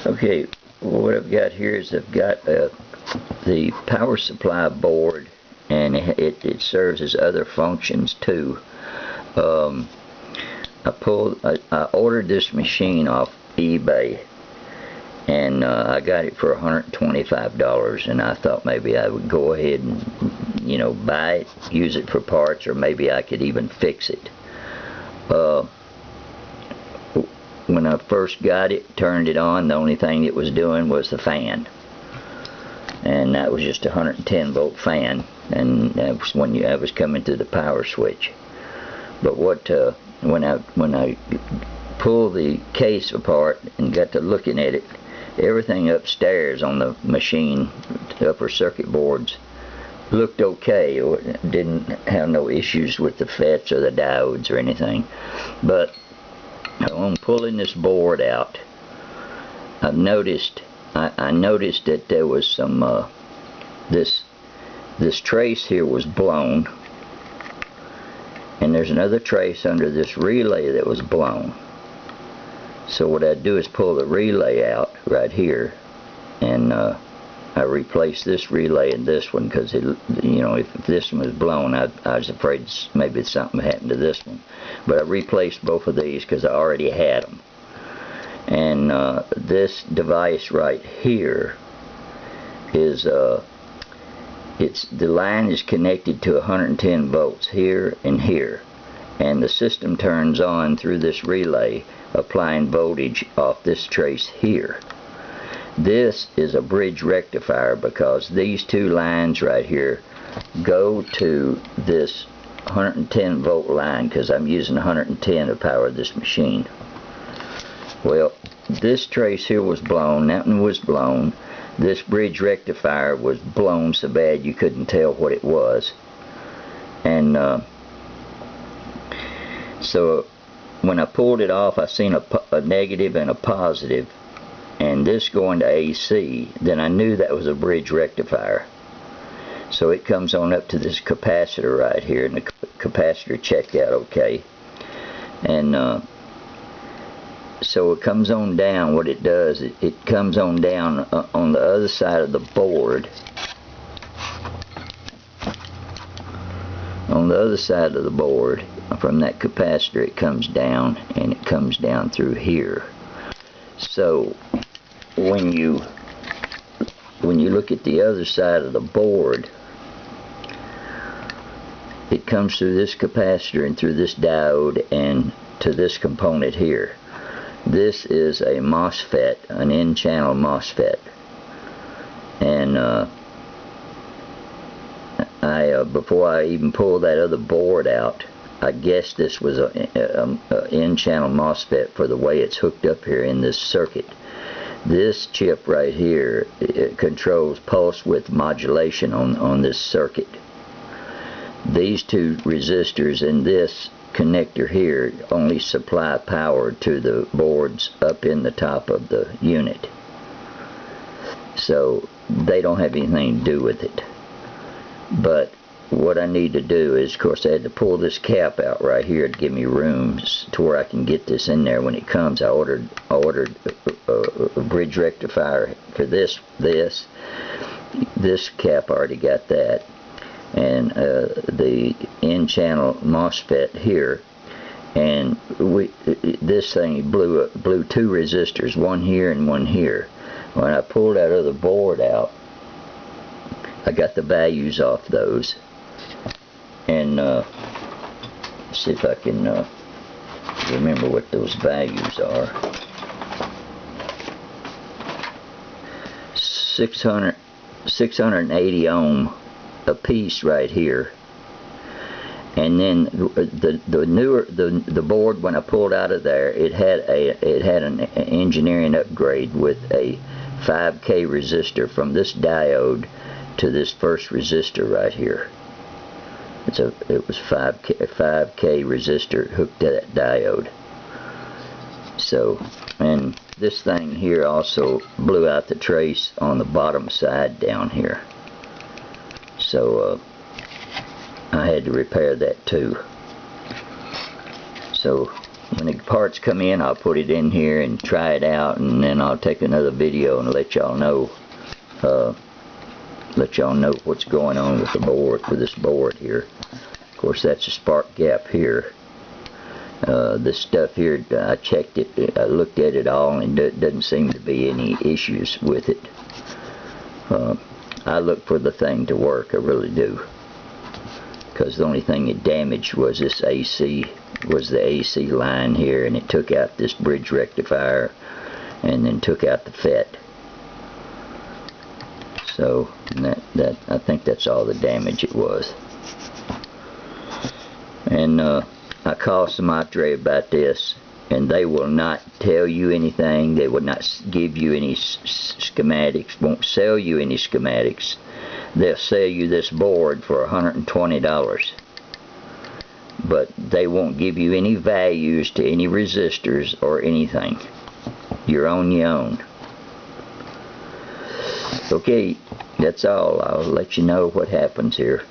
Okay, what I've got here is I've got the power supply board, and it serves as other functions too. I ordered this machine off eBay, and I got it for $125, and I thought maybe I would go ahead and, you know, buy it, use it for parts, or maybe I could even fix it. When I first got it, turned it on, the only thing it was doing was the fan, and that was just a 110 volt fan, and that was when I was coming through the power switch. But when I pulled the case apart and got to looking at it, everything upstairs on the machine, the upper circuit boards, looked okay. It didn't have no issues with the FETs or the diodes or anything. But on pulling this board out, I noticed that there was some this trace here was blown, and there's another trace under this relay that was blown. So what I do is pull the relay out right here, and I replace this relay and this one, because you know, if this one was blown, I was afraid maybe something happened to this one. But I replaced both of these because I already had them. And this device right here is the line is connected to 110 volts here and here, and the system turns on through this relay, applying voltage off this trace here. This is a bridge rectifier, because these two lines right here go to this 110 volt line, because I'm using 110 to power this machine. Well, this trace here was blown, that one was blown. This bridge rectifier was blown so bad you couldn't tell what it was. And so when I pulled it off, I seen a negative and a positive, and this going to AC. Then I knew that was a bridge rectifier. So it comes on up to this capacitor right here, and the capacitor checked out okay. And so it comes on down. What it does, it comes on down on the other side of the board. On the other side of the board, from that capacitor, it comes down, and it comes down through here. So when you look at the other side of the board, it comes through this capacitor and through this diode and to this component here. This is a MOSFET, an N-channel MOSFET, and before I even pulled that other board out, I guessed this was a N-channel MOSFET for the way it's hooked up here in this circuit. This chip right here, it controls pulse width modulation on this circuit. These two resistors and this connector here only supply power to the boards up in the top of the unit, so they don't have anything to do with it. But what I need to do is, of course, I had to pull this cap out right here to give me room to where I can get this in there when it comes. I ordered a bridge rectifier for this cap, already got that, and the N-channel MOSFET here, and this thing blew two resistors, one here and one here. When I pulled that other board out, I got the values off those, and see if I can remember what those values are. 680 ohm a piece right here, and then the board, when I pulled out of there, it had an engineering upgrade with a 5K resistor from this diode to this first resistor right here. It was 5K resistor hooked to that diode. So, and this thing here also blew out the trace on the bottom side down here. So I had to repair that too. So when the parts come in, I'll put it in here and try it out, and then I'll take another video and let y'all know what's going on with the board, with this board here. Of course, that's a spark gap here. This stuff here, I checked it, I looked at it all, and it doesn't seem to be any issues with it. I look for the thing to work, I really do, because the only thing it damaged was this AC, was the AC line here, and it took out this bridge rectifier and then took out the FET. So that I think that's all the damage it was. And I called Simadre about this, and they will not tell you anything. They will not give you any schematics, won't sell you any schematics. They'll sell you this board for $120, but they won't give you any values to any resistors or anything. You're on your own. Okay, that's all. I'll let you know what happens here.